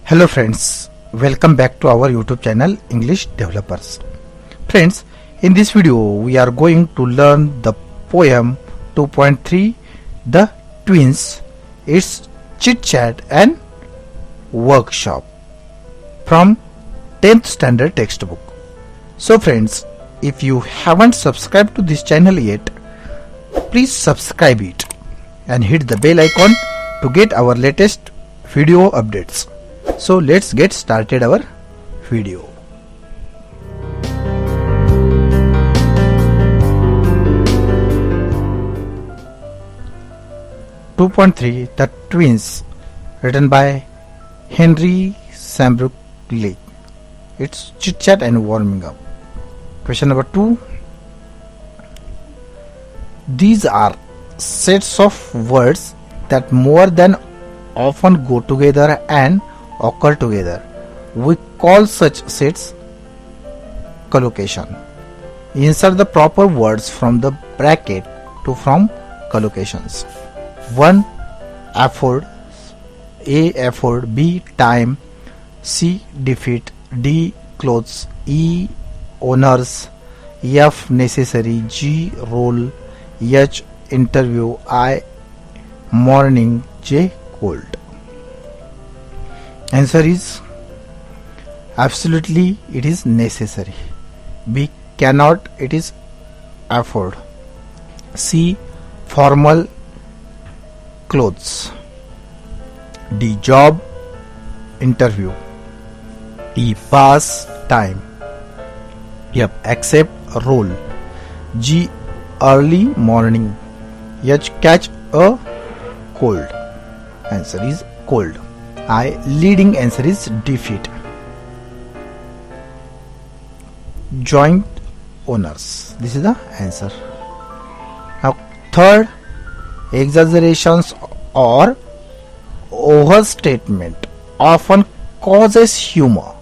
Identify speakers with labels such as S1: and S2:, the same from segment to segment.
S1: Hello friends, welcome back to our YouTube channel English Developers. Friends, in this video we are going to learn the poem 2.3 The Twins, its chit chat and workshop from 10th standard textbook. So friends, if you haven't subscribed to this channel yet, please subscribe it and hit the bell icon to get our latest video updates. So let's get started our video. The Twins, written by Henry Sambrook Lee. It's chit chat and warming up. Question number 2. These are sets of words that more than often go together and occur together. We call such sets collocation. Insert the proper words from the bracket to from collocations. 1. Afford. A. Afford. B. Time. C. Defeat. D. Clothes. E. Owners. F. Necessary. G. Role. H. Interview. I. Morning. J. Cold. Answer is absolutely it is necessary. B. Cannot, it is afford. C. Formal clothes. D. Job, interview. E. Pass time. F. Accept role. G. Early morning. H. Catch a cold. Answer is cold. I. Leading answer is defeat. Joint owners. This is the answer. Now, third, exaggerations or overstatement often causes humor.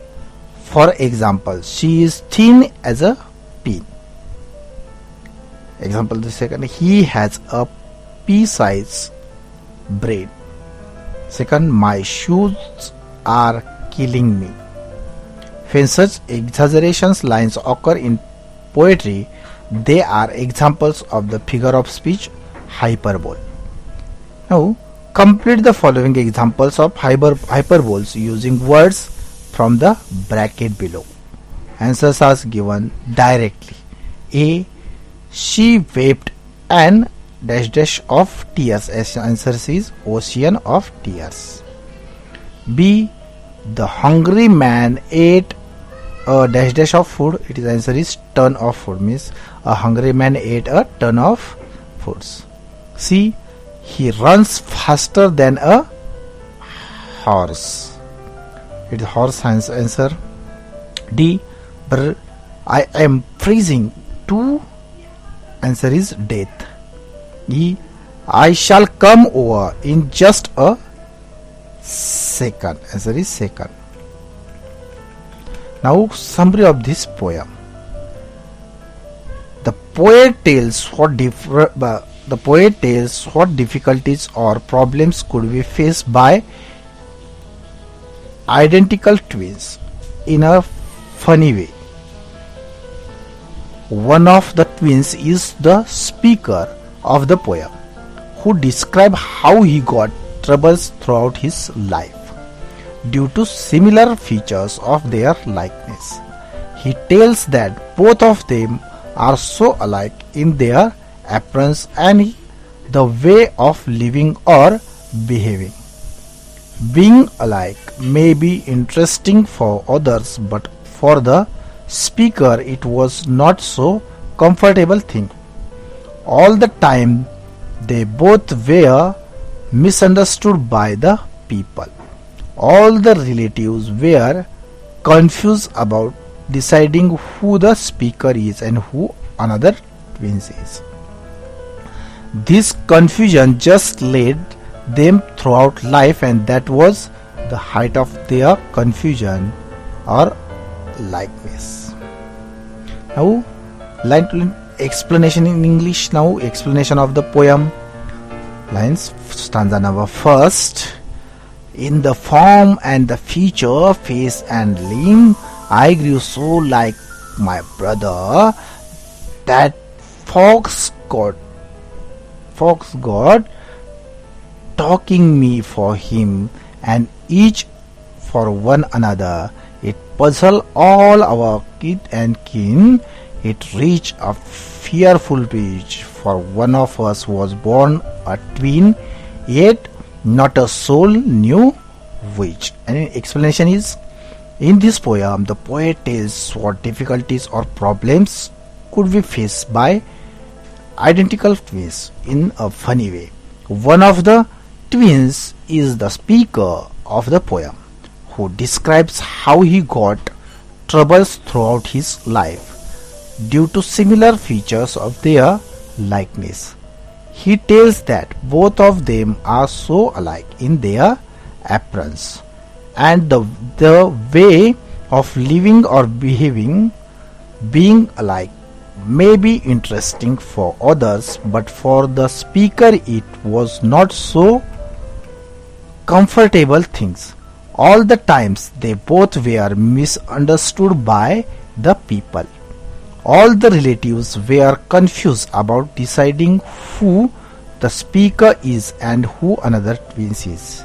S1: For example, she is thin as a pin. Example the second, he has a pea-sized brain. Second, my shoes are killing me. When such exaggerations lines occur in poetry, they are examples of the figure of speech hyperbole. Now, complete the following examples of hyperboles using words from the bracket below. Answers are given directly. A. She wept and dash dash of tears. Answer is ocean of tears. B. The hungry man ate a dash dash of food. It is answer is ton of food, means a hungry man ate a ton of foods. C. He runs faster than a horse. It is horse answer. D. I am freezing to. Answer is death. E. I shall come over in just a second. Answer is second. Now, summary of this poem. The poet tells what difficulties or problems could be faced by identical twins in a funny way. One of the twins is the speaker of the poem, who describes how he got troubles throughout his life due to similar features of their likeness. He tells that both of them are so alike in their appearance and the way of living or behaving. Being alike may be interesting for others, but for the speaker it was not so comfortable thing. All the time they both were misunderstood by the people. All the relatives were confused about deciding who the speaker is and who another twins is. This confusion just led them throughout life, and that was the height of their confusion or likeness. Now, line to line explanation in English. Now, explanation of the poem. Lines. Stanza number first. In the form and the feature, face and limb, I grew so like my brother that fox got talking me for him and each for one another. It puzzled all our kith and kin. It reached a fearful pitch, for one of us was born a twin, yet not a soul knew which. And explanation is, in this poem, the poet tells what difficulties or problems could be faced by identical twins in a funny way. One of the twins is the speaker of the poem, who describes how he got troubles throughout his life due to similar features of their likeness. He tells that both of them are so alike in their appearance, and the way of living or behaving being alike may be interesting for others, but for the speaker it was not so comfortable things. All the times they both were misunderstood by the people. All the relatives were confused about deciding who the speaker is and who another twin is.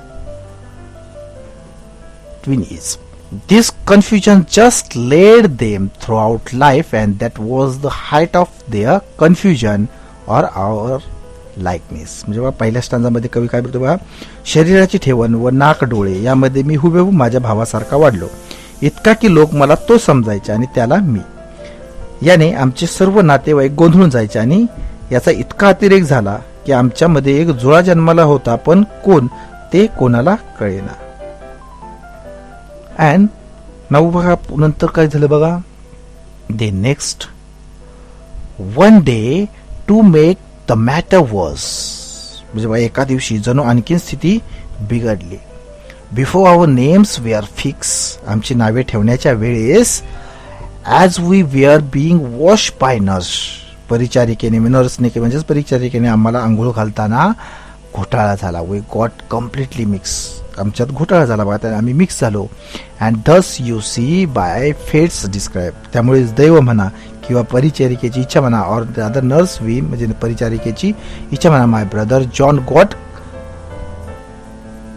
S1: This confusion just led them throughout life, and that was the height of their confusion or our likeness. म्हणजे बघा, पहिल्या स्टांजामध्ये कवी काय बोलतो बघा, शरीराची ठेवण व नाक डोळे यामध्ये मी हुबेहूब माझ्या भावासारखा वाढलो, इतका की लोक मला तो समजायचे आणि त्याला मी. याने आमचे सर्व नातेवाईक गोंधळून जायचे आणि याचा इतका अतिरेक झाला की आमच्यामध्ये एक जुळा जन्माला होता, पण कोण ते कोणाला कळेना. अँड नाऊ बघा नंतर काय झालं बघा, the next one day to make the matter worse. म्हणजे बघा, एका दिवशी जणू आणखीन स्थिती बिघडली. Before our names were fix, आमची नावे ठेवण्याच्या वेळेस, as we were being wash by nurse, परिचारिकेने नर्सने म्हणजेच परिचारिकेने आम्हाला आंघोळ घालताना घोटाळा झाला. वी गॉट कम्प्लिटली मिक्स, आमच्यात घोटाळा झाला बघा, आम्ही मिक्स झालो. And thus you see by fates describe, त्यामुळे दैव म्हणा किंवा परिचारिकेची इच्छा म्हणा, और अदर नर्स वी म्हणजे परिचारिकेची इच्छा म्हणा, my brother John got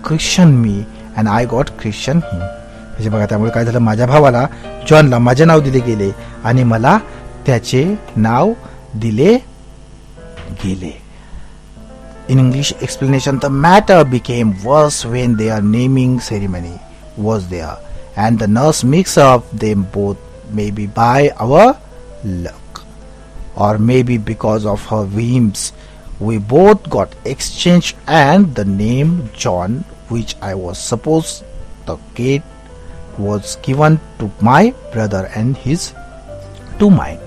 S1: Christian me and I got Christian him. म्हणजे बघा, त्यामुळे काय झालं, माझ्या भावाला जॉनला माझे नाव दिले गेले आणि मला त्याचे नाव दिले गेले. In English explanation, the matter became worse when their naming ceremony was there, and the nurse mixed up them both, maybe by our luck, or maybe because of her whims. We both got exchanged, and the name John, which I was supposed to get, was given to my brother and his to mine,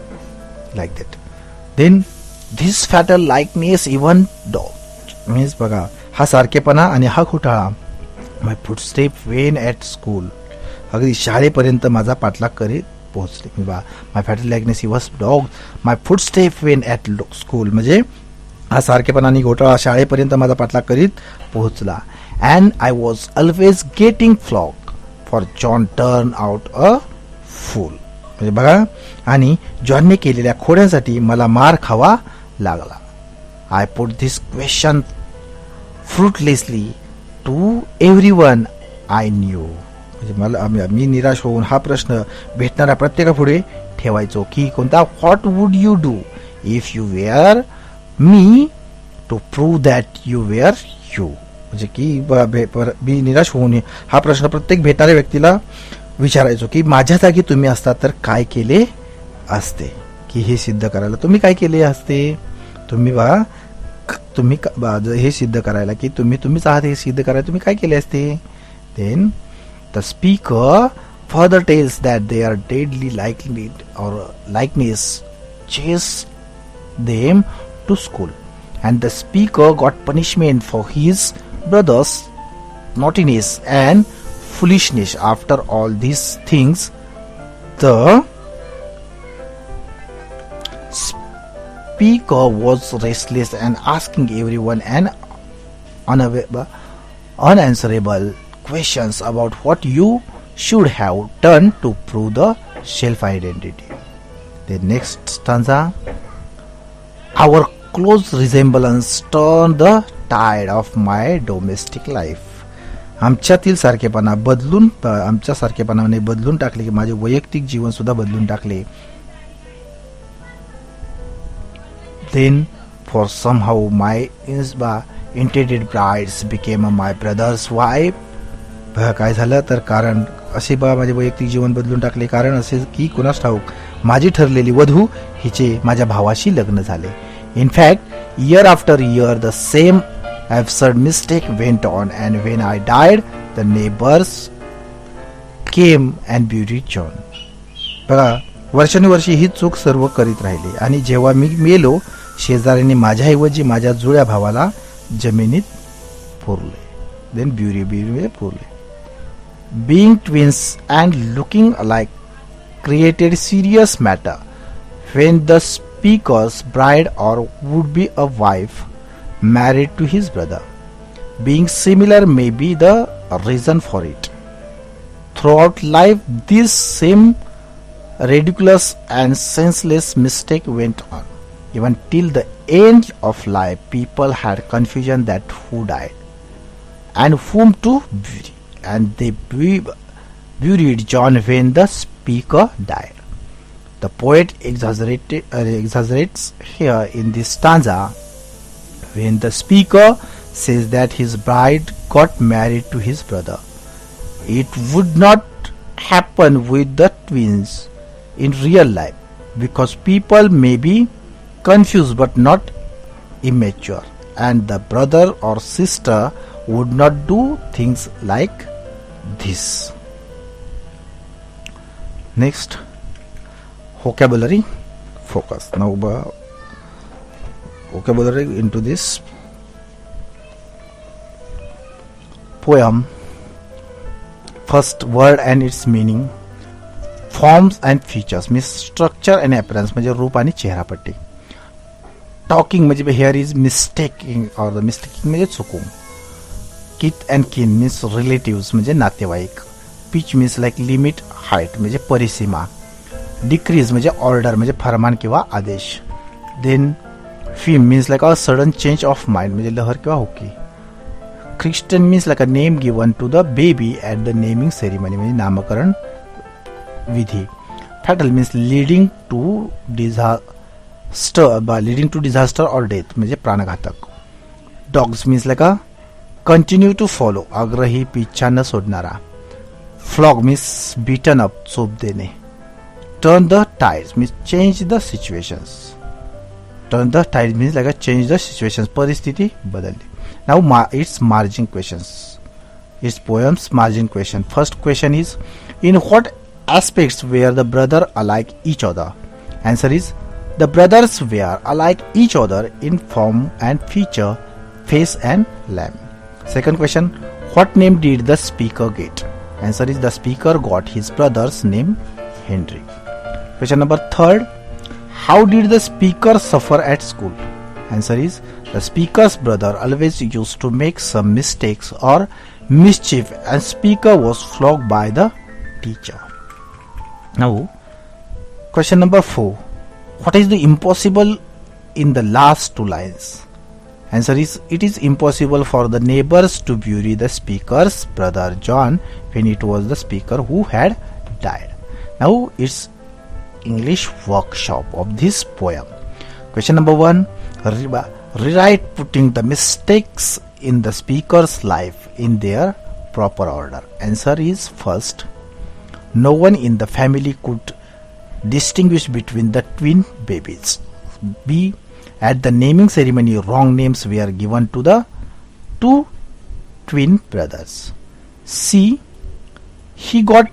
S1: like that. Then this fatal likeness, even though means बघा, हा सारखेपणा आणि हा घोटाळा, my footstep when at school, अगदी शाळेपर्यंत माझा पाठलाग करीत पोहोचले. मी बा, my fatal likeness he was dog, my footstep when at school, म्हणजे हा सारखेपणा आणि घोटाळा शाळेपर्यंत माझा पाठलाग करीत पोहोचला. And I was always getting flog for John turn out a fool. म्हणजे बघा, आणि जॉनने केलेल्या खोड्यांसाठी मला मार खावा लागला. I put this question fruitlessly to everyone I knew. म्हणजे मला मी निराश होऊन हा प्रश्न भेटणाऱ्या प्रत्येकापुढे ठेवायचो की कोणता, what would you do if you were me to prove that you were you. म्हणजे की मी निराश होऊन हा प्रश्न प्रत्येक भेटणाऱ्या व्यक्तीला विचारायचो की माझ्या जागी तुम्ही असता तर काय केले असते, की हे सिद्ध करायला तुम्ही काय केले असते. तुम्ही बघा, तुम्ही हे सिद्ध करायला की तुम्हीच आहात हे सिद्ध करायला तुम्ही काय केले असते. Then the speaker further tells that they are deadly likeness chased them to school, and the speaker got punishment for his brother's naughtiness and foolishness. After all these things, the speaker was restless and asking everyone an unanswerable questions about what you should have done to prove the self-identity. The next stanza. Our close resemblance turned the tide of my domestic life. आमच्यातील सारखेपणा बदलून आमच्या सारखेपणाने बदलून टाकले की माझे वैयक्तिक जीवन सुद्धा बदलून टाकले. Then for somehow my intended brides became my brother's wife. काय झालं तर कारण असे माझे वैयक्तिक जीवन बदलून टाकले कारण असे की कुणास ठाऊक माझी ठरलेली वधू हिचे माझ्या भावाशी लग्न झाले. In fact, year after year the same absurd mistake went on, and when I died, the neighbors came and buried John. बघा वर्षानुवर्षी ही चूक सर्व करीत राहिले आणि जेव्हा मी मेलो शेजाऱ्यांनी माझ्याऐवजी माझ्या जुळ्या भावाला जमिनीत पुरले. Then bury पुरले. Being twins and looking alike created serious matter when the speaker's bride or would be a wife married to his brother. Being similar may be the reason for it. Throughout life, this same ridiculous and senseless mistake went on. Even till the end of life, people had confusion that who died and whom to bury, and they buried John when the speaker died. The poet exaggerates here in this stanza when the speaker says that his bride got married to his brother. It would not happen with the twins in real life because people may be confused but not immature, and the brother or sister would not do things like this. Next, vocabulary focus. Now vocabulary into this poem. First, word and its meaning. Forms and features means structure and appearance म्हणजे रूप आणि चेहरापट्टी. Talking म्हणजे here is mistaking or the mistaking म्हणजे चुकून. Kith and kin means relatives म्हणजे नातेवाईक. Pitch means like limit, height म्हणजे परिसीमा. Decrease म्हणजे ऑर्डर म्हणजे फरमान किंवा आदेश. Then Feme means like a sudden change of mind म्हणजे लहर किंवा हुकी. Christian means like a name given to the baby at the naming ceremony म्हणजे नामकरण विधी. Fatal means leading to disaster or death म्हणजे प्राणघातक. Dogs means like a continue to follow आग्रही पिच्छा न सोडणारा. Flog means beaten up chop देणे. Turn the tides means change the situations. Turn the tides means like a change the situations परिस्थिती बदलली. Now it's margin questions. It's poems margin question. First question is, in what aspects were the brother alike each other? Answer is, the brothers were alike each other in form and feature, face and limb. Second question, what name did the speaker get? Answer is, the speaker got his brother's name Henry. Question number third, how did the speaker suffer at school? Answer is, the speaker's brother always used to make some mistakes or mischief and speaker was flogged by the teacher. Now, question number 4. What is the impossible in the last two lines? Answer is, it is impossible for the neighbors to bury the speaker's brother John when it was the speaker who had died. Now, it's English workshop of this poem. Question number 1. Rewrite putting the mistakes in the speaker's life in their proper order. Answer is, first, no one in the family could distinguish between the twin babies. B. At the naming ceremony, wrong names were given to the two twin brothers. C. He got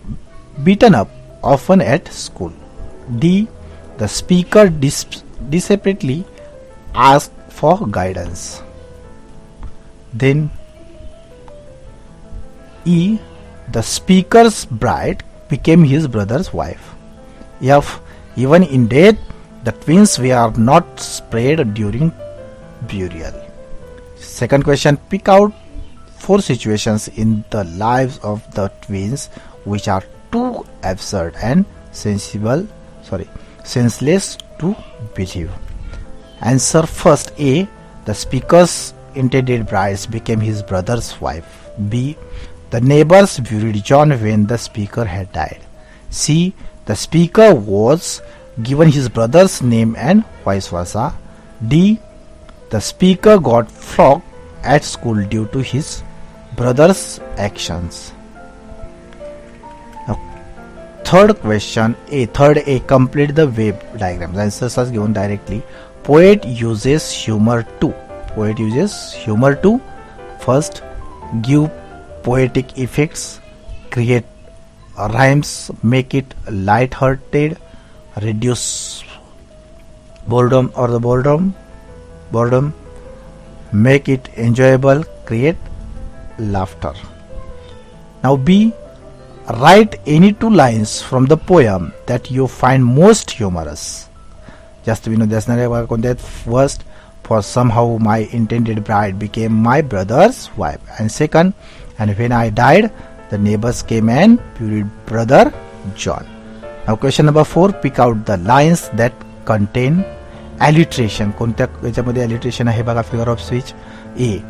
S1: beaten up often at school. D. The speaker desperately asked for guidance. Then E. The speaker's bride became his brother's wife. F. Even in death, the twins were not spared during burial. Second question, pick out 4 situations in the lives of the twins which are too absurd and senseless to believe. Answer first. A. The speaker's intended bride became his brother's wife. B. The neighbors buried John when the speaker had died. C. The speaker was given his brother's name and vice versa. D. The speaker got flogged at school due to his brother's actions. Now, third question A. Third A. Complete the web diagram. The answers are given directly. Poet uses humor to. Poet uses humor to first give poetic effects, create rhymes, make it light-hearted, reduce boredom, make it enjoyable, create laughter. Now B. Write any 2 lines from the poem that you find most humorous. Just first, for somehow my intended bride became my brother's wife, and second, and when I died the neighbors came and buried brother John. Now question number 4. Pick out the lines that contain alliteration. कोणत्या याच्यामध्ये alliteration आहे बघा. Figure of speech. A.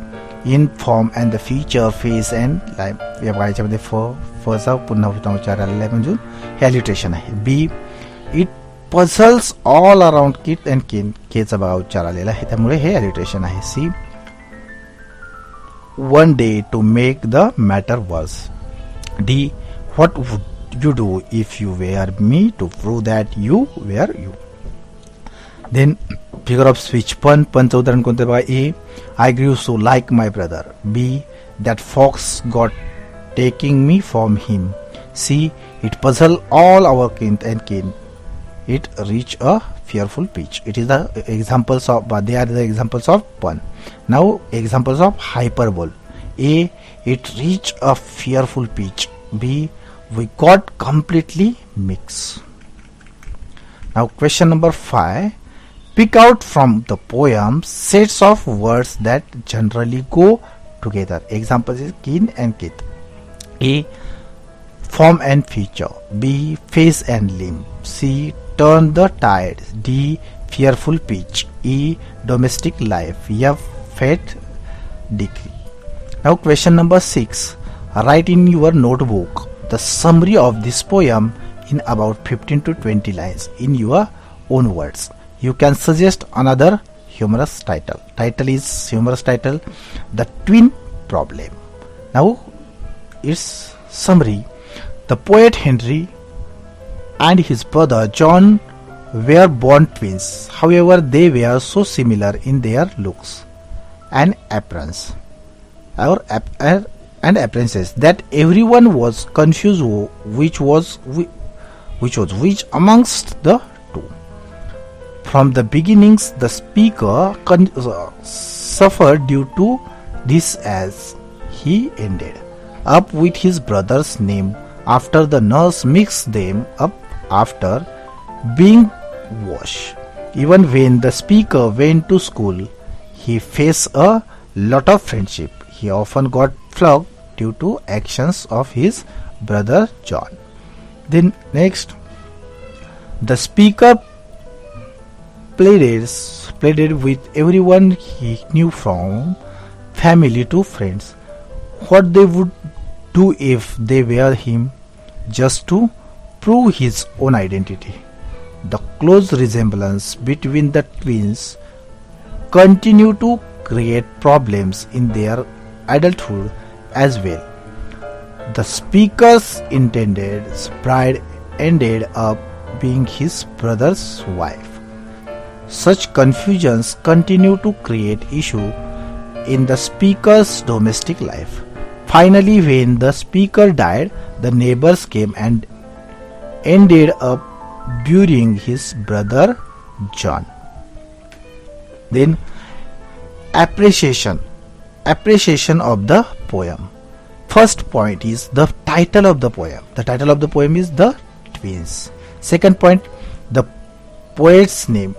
S1: In form and the feature, face and line. या बघा याच्यामध्ये फचा पुन्हा उच्चार आलेला आहे म्हणजे हे alliteration आहे. B. It puzzles all around kith and kin. केचा बघा उच्चार आलेला आहे त्यामुळे हे alliteration आहे. C. One day to make the matter worse. D. What would you do if you were me to prove that you were you? Then figure of speech. पंच उदाहरण कोणते बघा. A. I grew so like my brother. B. That fox got taking me from him. C. It puzzled all our kin and kin. It reached a fearful pitch. It is the examples of they are the examples of pun. Now examples of hyperbole. A. It reached a fearful pitch. B. We got completely mixed. Now question number 5. Pick out from the poem sets of words that generally go together. Examples is kin and kith. A. Form and feature. B. Face and limb. C. Turn the tide. D. Fearful pitch. E. Domestic life. F. Fate decree. Now question number 6. Write in your notebook the summary of this poem in about 15 to 20 lines in your own words. You can suggest another humorous title. Title is humorous title, The Twin Problem. Now its summary. The poet Henry and his brother John were born twins. However, they were so similar in their looks and appearance and appearances that everyone was confused which was which amongst the two. From the beginnings, the speaker suffered due to this as he ended up with his brother's name after the nurse mixed them up after being washed. Even when the speaker went to school, he faced a lot of friendship. He often got flogged due to actions of his brother John. Then next, the speaker pleaded with everyone he knew from family to friends what they would do if they were him, just to prove his own identity. The close resemblance between the twins continue to create problems in their adulthood as well. The speaker's intended bride ended up being his brother's wife. Such confusions continue to create issue in the speaker's domestic life. Finally, when the speaker died, the neighbors came and ended up burying his brother John. Then appreciation of the poem. First point is the title of the poem. The title of the poem is The Twins. Second point, the poet's name,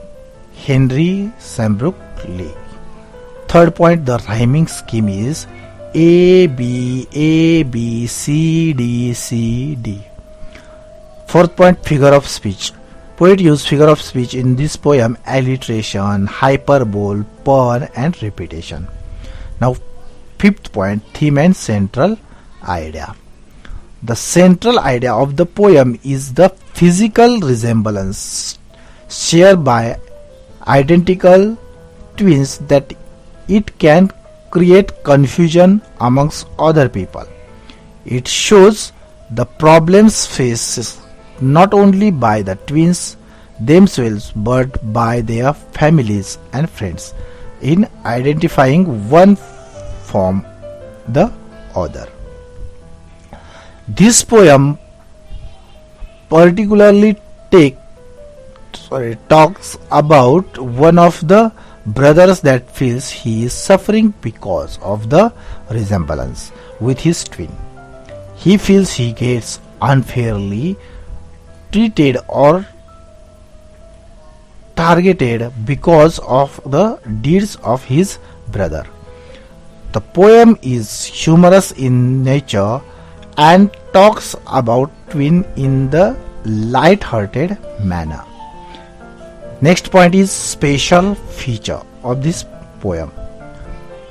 S1: Henry Sambrook Lee. Third point, the rhyming scheme is A, B, C, D. Fourth point, figure of speech. Poet used figure of speech in this poem: alliteration, hyperbole, pun and repetition. Now fifth point, theme and central idea. The central idea of the poem is the physical resemblance shared by identical twins that it can create confusion amongst other people. It shows the problems faced not only by the twins themselves but by their families and friends in identifying one from the other. This poem particularly talks about one of the brothers that feels he is suffering because of the resemblance with his twin. He feels he gets unfairly treated or targeted because of the deeds of his brother. The poem is humorous in nature and talks about twin in the light-hearted manner. Next point is special feature of this poem.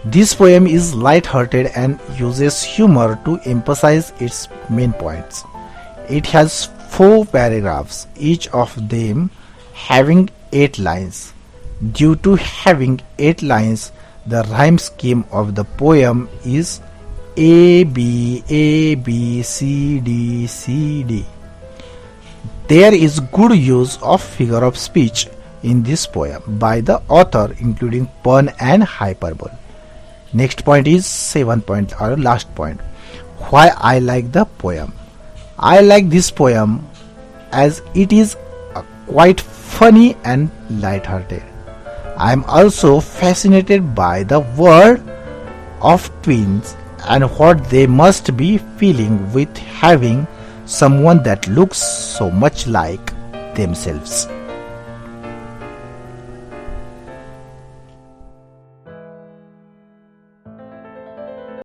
S1: This poem is light-hearted and uses humor to emphasize its main points. It has 4 paragraphs, each of them having 8 lines. Due to having 8 lines, the rhyme scheme of the poem is A, B, C, D. There is good use of figure of speech in this poem by the author, including pun and hyperbole. Next point is 7th point or last point. Why I like the poem. I like this poem as it is quite funny and light-hearted. I am also fascinated by the world of twins and what they must be feeling with having someone that looks so much like themselves.